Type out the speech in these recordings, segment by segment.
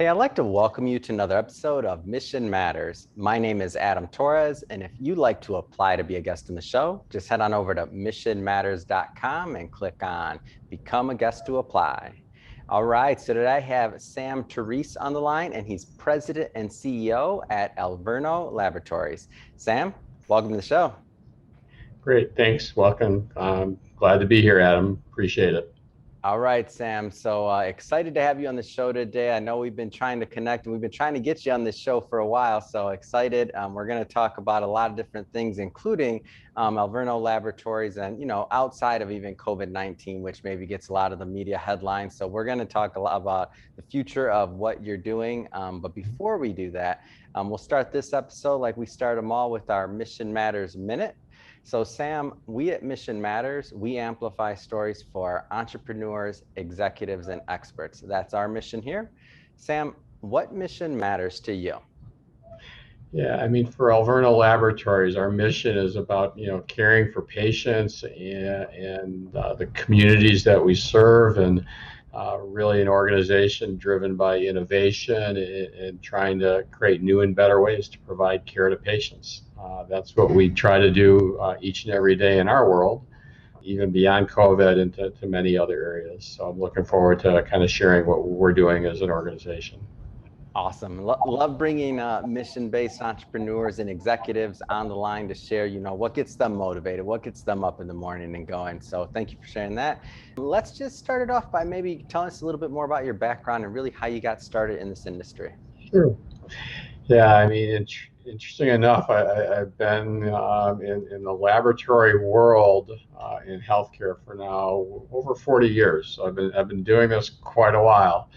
Hey, I'd like to welcome you to another episode of Mission Matters. My name is Adam Torres, and if you'd like to apply to be a guest in the show, just head on over to missionmatters.com and click on Become a Guest to Apply. All right, so today I have Sam Terese on the line, and he's President and CEO at Alverno Laboratories. Sam, welcome to the show. Great, thanks. Welcome. Glad to be here, Adam. Appreciate it. All right, Sam. So excited to have you on the show today. I know we've been trying to connect and we've been trying to get you on this show for a while. So excited. We're going to talk about a lot of different things, including Alverno Laboratories and, outside of even COVID-19, which maybe gets a lot of the media headlines. So we're going to talk a lot about the future of what you're doing. But before we do that, we'll start this episode like we start them all with our Mission Matters Minute. So Sam, we at Mission Matters, we amplify stories for entrepreneurs, executives, and experts. That's our mission here. Sam, what mission matters to you? Yeah, for Alverno Laboratories, our mission is about caring for patients and the communities that we serve, and really an organization driven by innovation and trying to create new and better ways to provide care to patients. That's what we try to do each and every day in our world, even beyond COVID and to many other areas. So I'm looking forward to kind of sharing what we're doing as an organization. Awesome. Love bringing mission-based entrepreneurs and executives on the line to share, what gets them motivated, what gets them up in the morning and going. So thank you for sharing that. Let's just start it off by maybe telling us a little bit more about your background and really how you got started in this industry. Sure. Yeah, interesting enough, I've been in the laboratory world in healthcare for now over 40 years. So I've been doing this quite a while,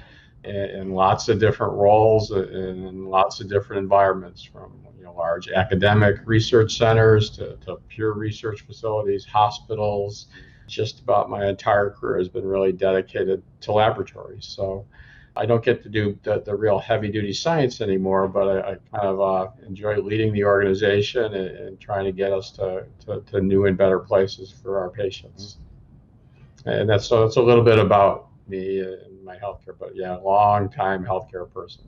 in lots of different roles in lots of different environments, from large academic research centers to pure research facilities, hospitals. Just about my entire career has been really dedicated to laboratories. So I don't get to do the real heavy duty science anymore, but I kind of enjoy leading the organization and trying to get us to new and better places for our patients. And that's a little bit about me and my healthcare, but yeah, long time healthcare person.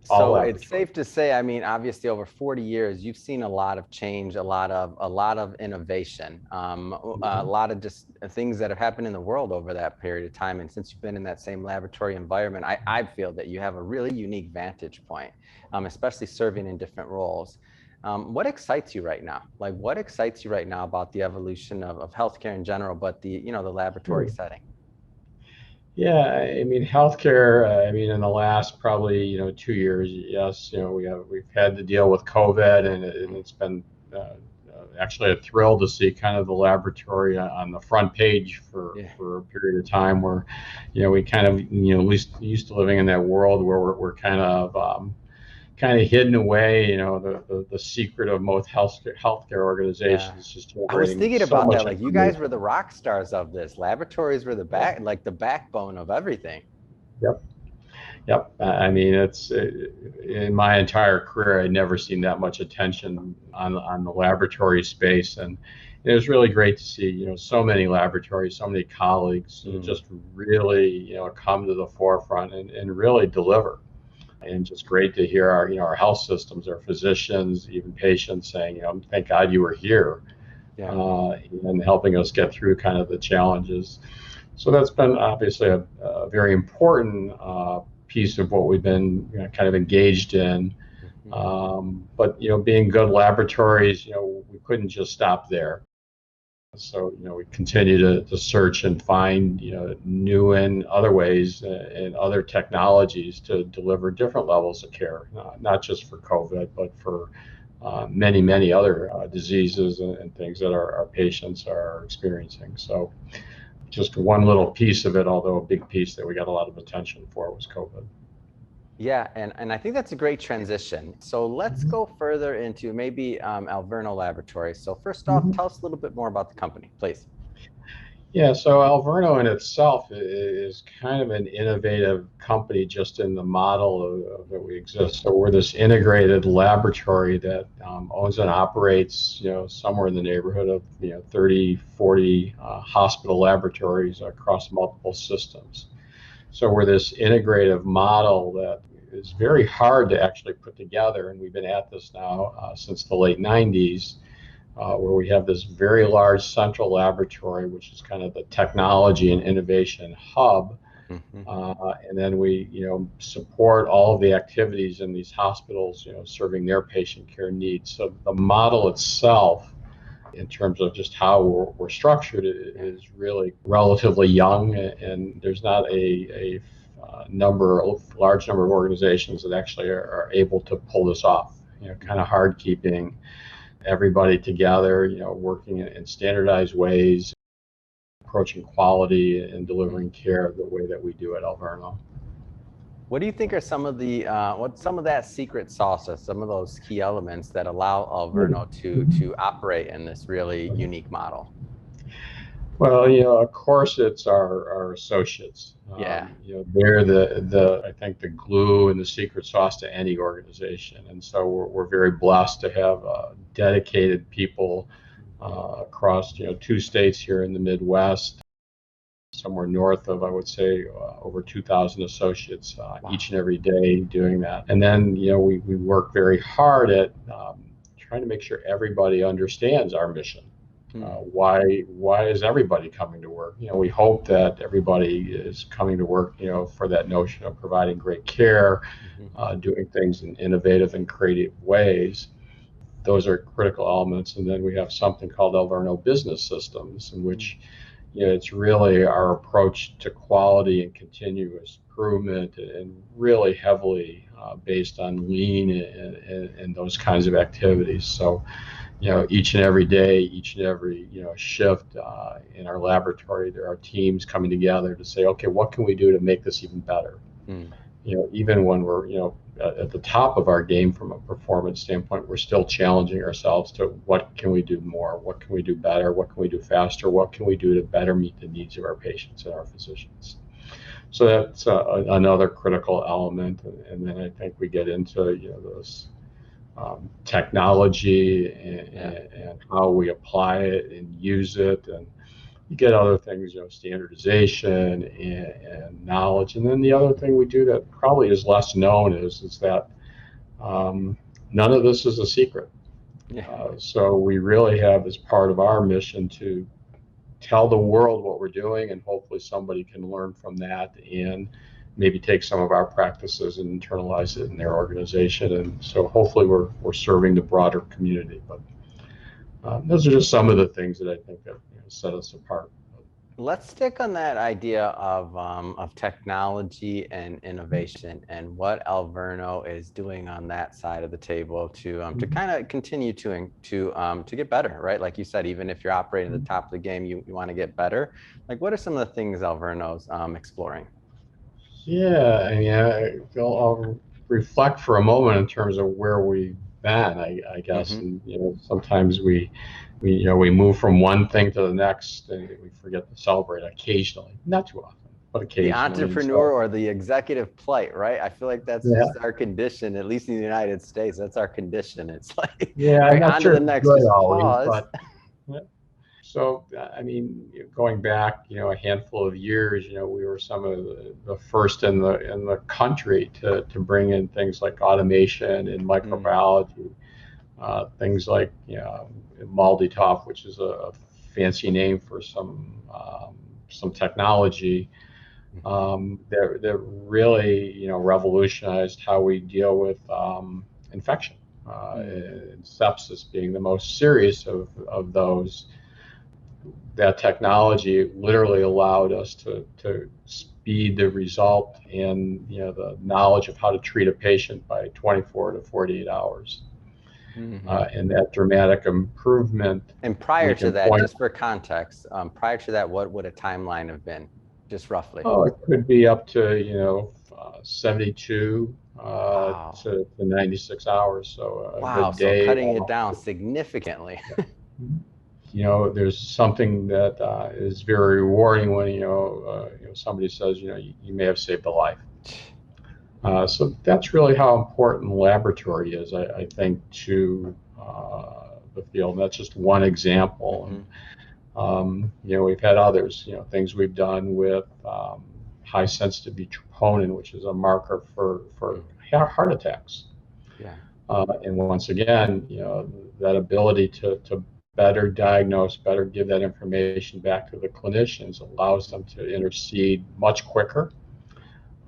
So it's safe to say, obviously over 40 years, you've seen a lot of change, a lot of innovation, a lot of just things that have happened in the world over that period of time. And since you've been in that same laboratory environment, I feel that you have a really unique vantage point, especially serving in different roles. What excites you right now? Like, what excites you right now about the evolution of healthcare in general, but the laboratory setting? Yeah, healthcare. In the last probably 2 years, yes, we've had to deal with COVID, and it's been actually a thrill to see kind of the laboratory on the front page for a period of time, where we kind of at least used to living in that world where we're kind of hidden away. The secret of most healthcare organizations. Just I was thinking about that. Like, you guys were the rock stars of this. Laboratories were the backbone of everything. Yep. It's in my entire career, I'd never seen that much attention on the laboratory space, and it was really great to see so many laboratories, so many colleagues just really come to the forefront and really deliver. And just great to hear our health systems, our physicians, even patients saying, thank God you were here, and helping us get through kind of the challenges. So that's been obviously a very important piece of what we've been kind of engaged in. But being good laboratories, we couldn't just stop there. So we continue to search and find new and other ways and other technologies to deliver different levels of care, not just for COVID, but for many other diseases and things that our patients are experiencing. So just one little piece of it, although a big piece that we got a lot of attention for, was COVID. Yeah, and I think that's a great transition. So let's go further into maybe Alverno Laboratories. So first off, tell us a little bit more about the company, please. Yeah, so Alverno in itself is kind of an innovative company just in the model that we exist. So we're this integrated laboratory that owns and operates, somewhere in the neighborhood of 30, 40 hospital laboratories across multiple systems. So we're this integrative model that is very hard to actually put together, and we've been at this now since the late 90s, where we have this very large central laboratory, which is kind of the technology and innovation hub. And then we, support all of the activities in these hospitals, serving their patient care needs. So the model itself, in terms of just how we're structured, is really relatively young, and there's not a large number of organizations that actually are able to pull this off. Kind of hard keeping everybody together, working in standardized ways, approaching quality and delivering care the way that we do at Alverno. What do you think are some of the some of that secret sauce, some of those key elements that allow Alverno to operate in this really unique model? Well, of course, it's our associates. Yeah. They're I think the glue and the secret sauce to any organization, and so we're very blessed to have dedicated people across 2 states here in the Midwest, somewhere north of, I would say, over 2,000 associates each and every day doing that. And then we work very hard at trying to make sure everybody understands our mission. Why is everybody coming to work? We hope that everybody is coming to work, for that notion of providing great care, doing things in innovative and creative ways. Those are critical elements. And then we have something called Alverno Business Systems, in which it's really our approach to quality and continuous improvement, and really heavily based on lean and those kinds of activities. So each and every day, each and every shift in our laboratory, there are teams coming together to say, okay, what can we do to make this even better? Even when we're at the top of our game from a performance standpoint, we're still challenging ourselves to what can we do more, what can we do better, what can we do faster, what can we do to better meet the needs of our patients and our physicians. So that's another critical element. And then I think we get into this technology and how we apply it and use it, and you get other things, standardization and knowledge. And then the other thing we do that probably is less known is that none of this is a secret. So we really have, as part of our mission, to tell the world what we're doing, and hopefully somebody can learn from that and maybe take some of our practices and internalize it in their organization. And so hopefully we're serving the broader community. But those are just some of the things that I think that set us apart. Let's stick on that idea of technology and innovation, and what Alverno is doing on that side of the table to kind of continue to get better, right? Like you said, even if you're operating at the top of the game, you want to get better. Like, what are some of the things Alverno's exploring? Yeah, I mean, I'll reflect for a moment in terms of where we've been, I guess. And sometimes we move from one thing to the next, and we forget to celebrate occasionally. Not too often, but occasionally. The entrepreneur or the executive plight, right? I feel like that's just our condition, at least in the United States. That's our condition. It's like, I'm not on sure to the next, just pause. But, so, I mean, going back, a handful of years, we were some of the first in the country to bring in things like automation and microbiology, things like Moldy, which is a fancy name for some technology that really revolutionized how we deal with infection, and sepsis being the most serious of those. That technology literally allowed us to speed the result and the knowledge of how to treat a patient by 24 to 48 hours. And that dramatic improvement. And prior to that, just for context, prior to that, what would a timeline have been, just roughly? Oh, it could be up to 72 to 96 hours. So wow, a day, so cutting it down significantly. There's something that is very rewarding when somebody says you may have saved a life. So that's really how important laboratory is, I think, to the field. And that's just one example. We've had others. Things we've done with high sensitivity troponin, which is a marker for heart attacks. Yeah. And once again, that ability to better diagnose, better give that information back to the clinicians allows them to intercede much quicker.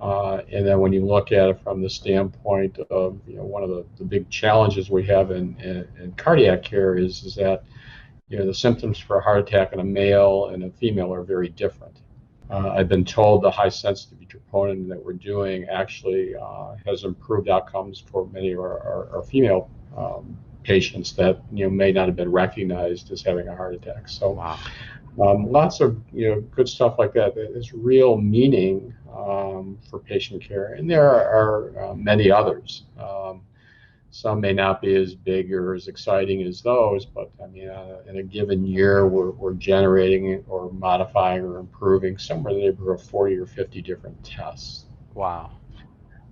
And then when you look at it from the standpoint of, one of the big challenges we have in cardiac care is that, the symptoms for a heart attack in a male and a female are very different. I've been told the high sensitivity troponin that we're doing actually has improved outcomes for many of our female patients that may not have been recognized as having a heart attack. So Wow. lots of good stuff like that. There's real meaning for patient care, and there are many others. Some may not be as big or as exciting as those, but I mean, in a given year, we're generating or modifying or improving somewhere in the neighborhood of 40 or 50 different tests. Wow.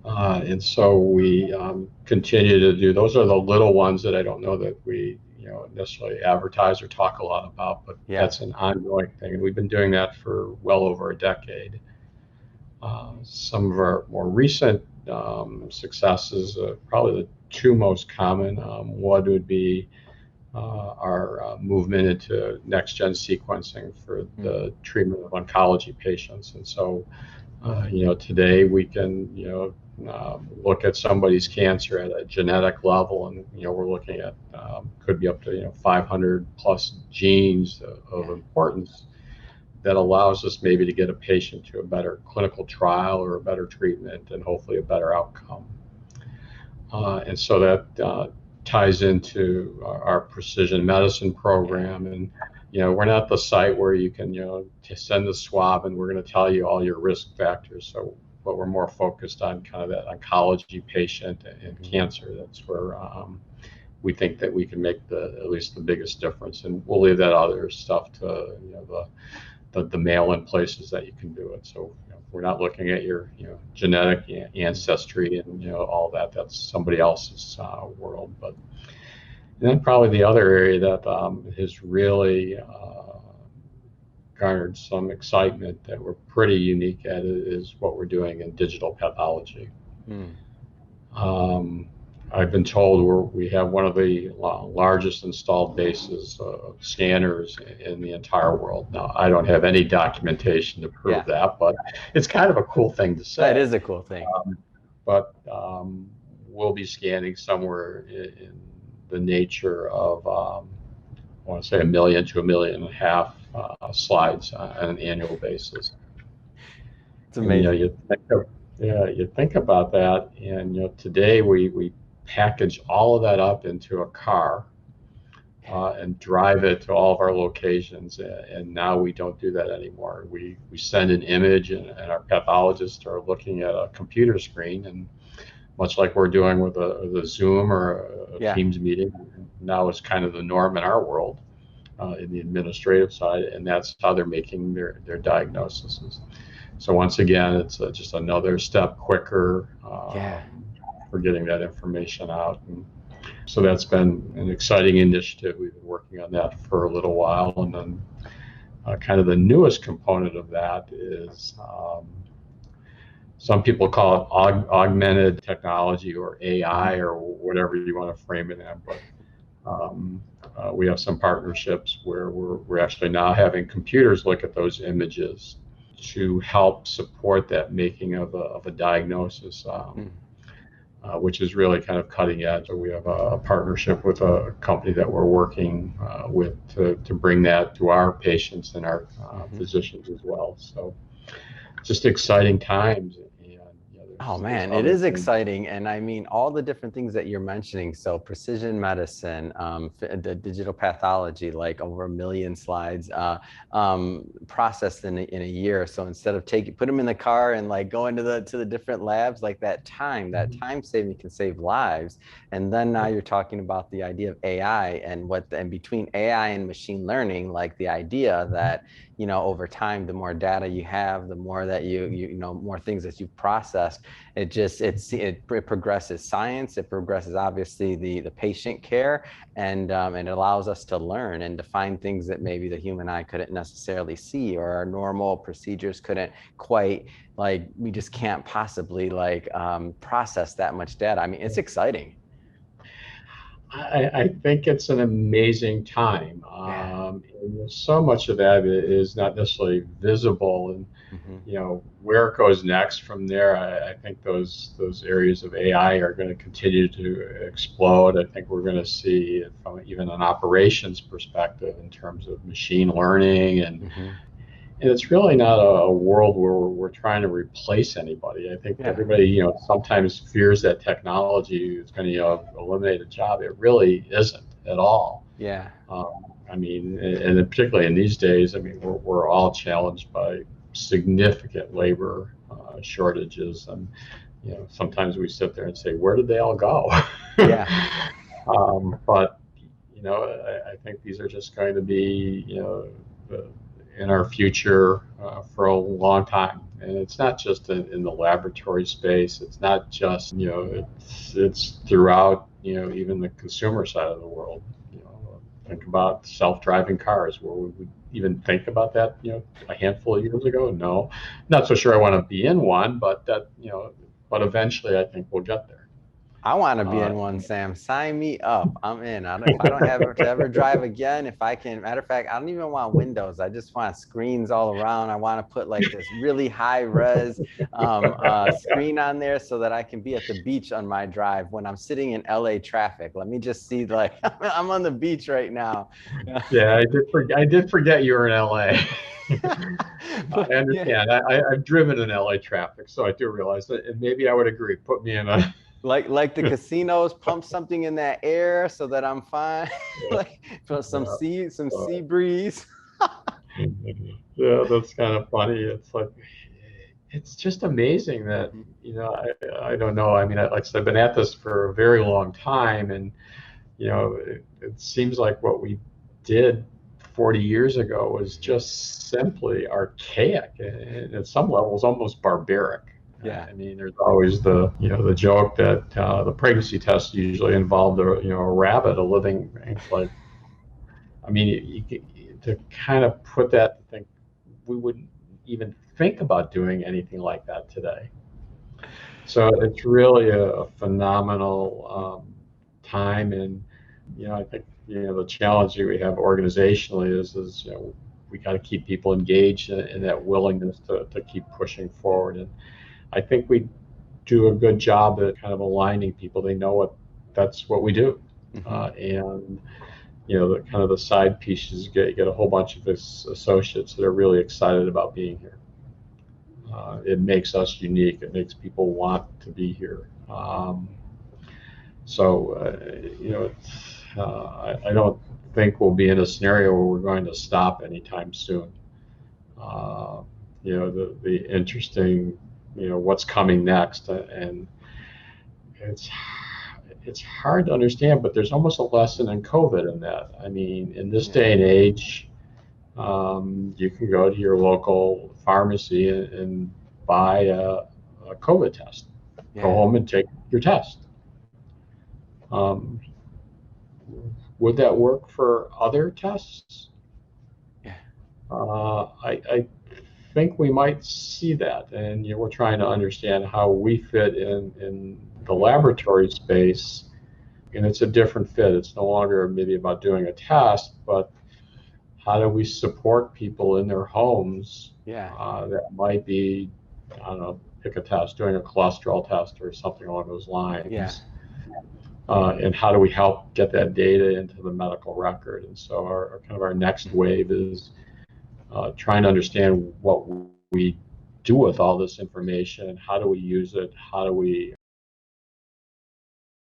And so we continue to do. Those are the little ones that I don't know that we necessarily advertise or talk a lot about, but that's an ongoing thing, and we've been doing that for well over a decade. Some of our more recent successes, probably the two most common, one would be our movement into next-gen sequencing for the treatment of oncology patients. And so, today we can, look at somebody's cancer at a genetic level, and we're looking at could be up to 500 plus genes of importance that allows us maybe to get a patient to a better clinical trial or a better treatment and hopefully a better outcome. And so that ties into our precision medicine program. And, we're not the site where you can, send the swab and we're going to tell you all your risk factors. So, but we're more focused on kind of that oncology patient and cancer. That's where we think that we can make at least the biggest difference. And we'll leave that other stuff to, the mail-in places that you can do it. So we're not looking at your genetic ancestry and all that. That's somebody else's world. But and then probably the other area that has really garnered some excitement that we're pretty unique at is what we're doing in digital pathology. I've been told we have one of the largest installed bases of scanners in the entire world. Now, I don't have any documentation to prove that, but it's kind of a cool thing to say. It is a cool thing. But we'll be scanning somewhere in the nature of, I want to say 1 million to 1.5 million slides on an annual basis. It's amazing. And, you think about that, and today we package all of that up into a car and drive it to all of our locations, and now we don't do that anymore. We send an image, and our pathologists are looking at a computer screen, and much like we're doing with a Zoom or a Teams meeting, now it's kind of the norm in our world in the administrative side, and that's how they're making their diagnoses. So once again, it's just another step quicker for getting that information out. And so that's been an exciting initiative. We've been working on that for a little while. And then kind of the newest component of that is some people call it augmented technology or AI or whatever you want to frame it in. But we have some partnerships where we're actually now having computers look at those images to help support that making of a diagnosis. Which is really kind of cutting edge. So we have a partnership with a company that we're working with to bring that to our patients and our physicians as well. So just exciting times. Oh man, it is exciting. And I mean, all the different things that you're mentioning. So precision medicine, the digital pathology, like over 1 million slides processed in a year. So instead of put them in the car and like going to the different labs, like that time saving can save lives. And then now you're talking about the idea of AI and between AI and machine learning, like the idea that over time, the more data you have, the more that more things that you've processed, it progresses science, it progresses obviously the patient care, and it allows us to learn and to find things that maybe the human eye couldn't necessarily see, or our normal procedures couldn't quite, like, we just can't possibly process that much data. I mean, it's exciting. I think it's an amazing time. And so much of that is not necessarily visible, and where it goes next from there. I think those areas of AI are going to continue to explode. I think we're going to see it from even an operations perspective in terms of machine learning, and it's really not a world where we're trying to replace anybody. I think everybody, sometimes fears that technology is going to, eliminate a job. It really isn't at all. Yeah. I mean, and particularly in these days, I mean, we're all challenged by significant labor shortages, and sometimes we sit there and say, where did they all go? Yeah. But I think these are just going to be, in our future for a long time. And it's not just in the laboratory space. It's not just, it's throughout, even the consumer side of the world. Think about self-driving cars. Where would we even think about that, a handful of years ago? No, not so sure I want to be in one, but but eventually I think we'll get there. I want to be in one, Sam. Sign me up. I'm in. If I don't have to ever drive again, if I can, matter of fact, I don't even want windows. I just want screens all around. I want to put like this really high res screen on there so that I can be at the beach on my drive when I'm sitting in LA traffic. Let me just see, like, I'm on the beach right now. Yeah, I did forget you were in LA. I understand. I've driven in LA traffic, so I do realize that, and maybe I would agree. Put me in a like the casinos pump something in that air so that I'm fine. Like some sea breeze. Yeah, that's kind of funny. It's like, it's just amazing that, I don't know. I mean, like I said, I've been at this for a very long time, and it seems like what we did 40 years ago was just simply archaic, and at some levels almost barbaric. Yeah. I mean, there's always the joke that the pregnancy test usually involved a rabbit, a living. It's like, I mean, to kind of put that, to think we wouldn't even think about doing anything like that today. So it's really a phenomenal time, and I think the challenge that we have organizationally is we got to keep people engaged in that willingness to keep pushing forward. And I think we do a good job at kind of aligning people. They know that's what we do, and the kind of the side pieces, get a whole bunch of associates that are really excited about being here. It makes us unique. It makes people want to be here. I don't think we'll be in a scenario where we're going to stop anytime soon. The interesting, what's coming next, and it's hard to understand, but there's almost a lesson in COVID in that. I mean, in this day and age, you can go to your local pharmacy and buy a COVID test. Go home and take your test. Would that work for other tests? Yeah. I think we might see that, and we're trying to understand how we fit in the laboratory space, and it's a different fit. It's no longer maybe about doing a test, but how do we support people in their homes? That might be, I don't know, pick a test, doing a cholesterol test or something along those lines. And how do we help get that data into the medical record? And so our next wave is trying to understand what we do with all this information, and how do we use it? How do we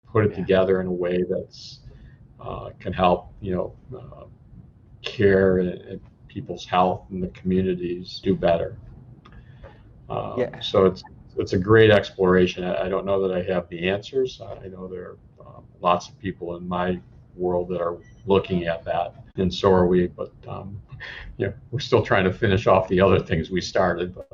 put it together in a way that's can help care and people's health and the communities do better. So it's a great exploration. I don't know that I have the answers. I know there are lots of people in my world that are looking at that, and so are we. But we're still trying to finish off the other things we started, but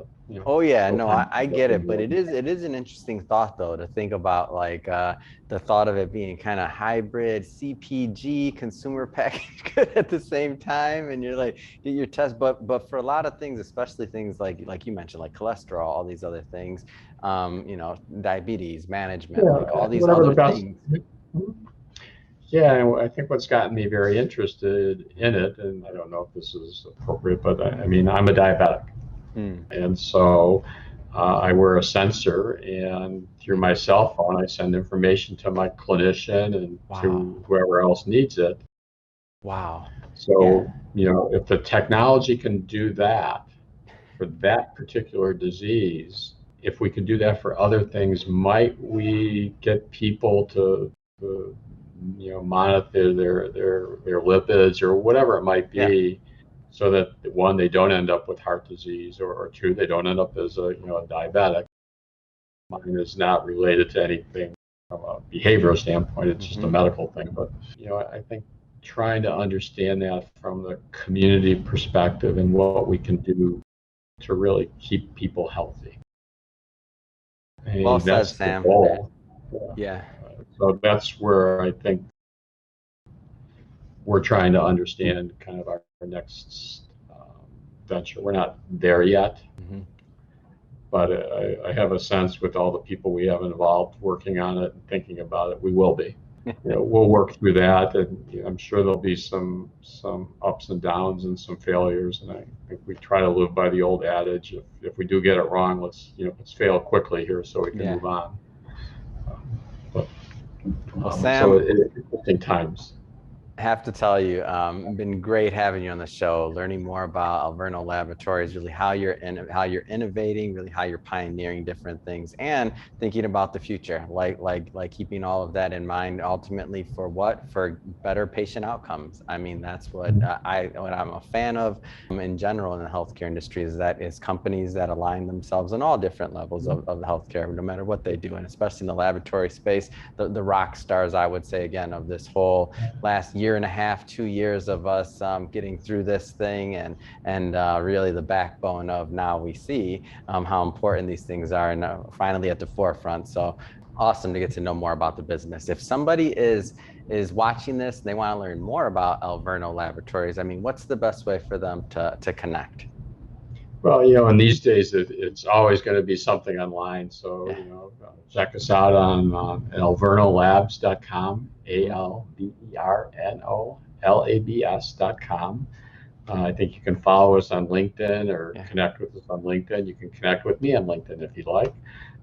Oh yeah, still no, trying I to get get it, things but going. it is an interesting thought though to think about like the thought of it being kind of hybrid CPG consumer packaged good at the same time, and you're like get your test, but for a lot of things, especially things like you mentioned, like cholesterol, all these other things, diabetes management, Yeah, like all these whatever the other best. things. Yeah, and I think what's gotten me very interested in it, and I don't know if this is appropriate, but I mean, I'm a diabetic. Hmm. And so I wear a sensor, and through my cell phone, I send information to my clinician and Wow. to whoever else needs it. Wow. Yeah. So, if the technology can do that for that particular disease, if we could do that for other things, might we get people to monitor their lipids or whatever it might Yeah. be, so that one, they don't end up with heart disease, or two, they don't end up as a diabetic. Mine is not related to anything from a behavioral standpoint. It's just a Hmm. medical thing. But I think trying to understand that from the community perspective and what we can do to really keep people healthy. I Well mean, said, that's the Sam. goal. Yeah. Yeah. So that's where I think we're trying to understand kind of our next venture. We're not there yet, Hmm. but I have a sense with all the people we have involved working on it and thinking about it, we will be. We'll work through that, and I'm sure there'll be some ups and downs and some failures. And I think we try to live by the old adage: if we do get it wrong, let's fail quickly here so we can Yeah. move on. But Well, so Sam, interesting times. have to tell you, been great having you on the show, learning more about Alverno Laboratories, really how you're innovating, really how you're pioneering different things, and thinking about the future, like keeping all of that in mind. Ultimately, for what? For better patient outcomes. I mean, that's what I'm a fan of in general in the healthcare industry is companies that align themselves on all different levels of the healthcare, no matter what they do, and especially in the laboratory space, the rock stars, I would say, again, of this whole last year and a half, 2 years of us getting through this thing, and really the backbone of now we see how important these things are, and finally at the forefront. So awesome to get to know more about the business. If somebody is watching this and they want to learn more about Alverno Laboratories, I mean, what's the best way for them to connect? Well, in these days, it's always going to be something online. So, Yeah. check us out on alvernolabs.com, Mm-hmm. ALVERNOLABS.com. I think you can follow us on LinkedIn or Yeah. connect with us on LinkedIn. You can connect with me on LinkedIn if you'd like.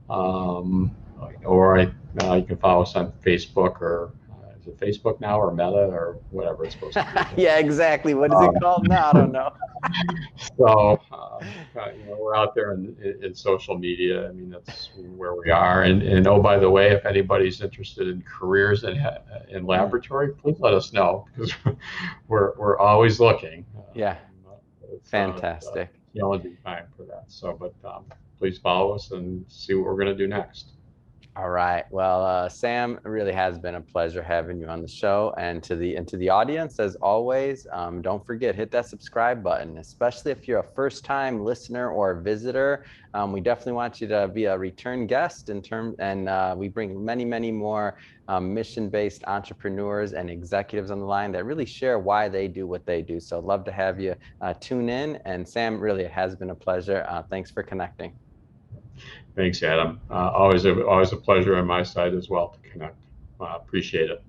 Um, or you can follow us on Facebook, or is it Facebook now, or Meta, or whatever it's supposed to be. Yeah, exactly. What is it Um, called now? I don't know. So, we're out there in social media. I mean, that's where we are. And oh, by the way, if anybody's interested in careers in Mm, laboratory, please let us know, because we're always looking. yeah, It's a fantastic. challenging time for that. So, but please follow us and see what we're going to do next. All right. Well, Sam, it really has been a pleasure having you on the show. And to the audience, as always, don't forget, hit that subscribe button, especially if you're a first-time listener or visitor. We definitely want you to be a return guest and we bring many, many more mission-based entrepreneurs and executives on the line that really share why they do what they do. So love to have you tune in. And Sam, really, it has been a pleasure. Thanks for connecting. Thanks, Adam. Always a pleasure on my side as well to connect. Appreciate it.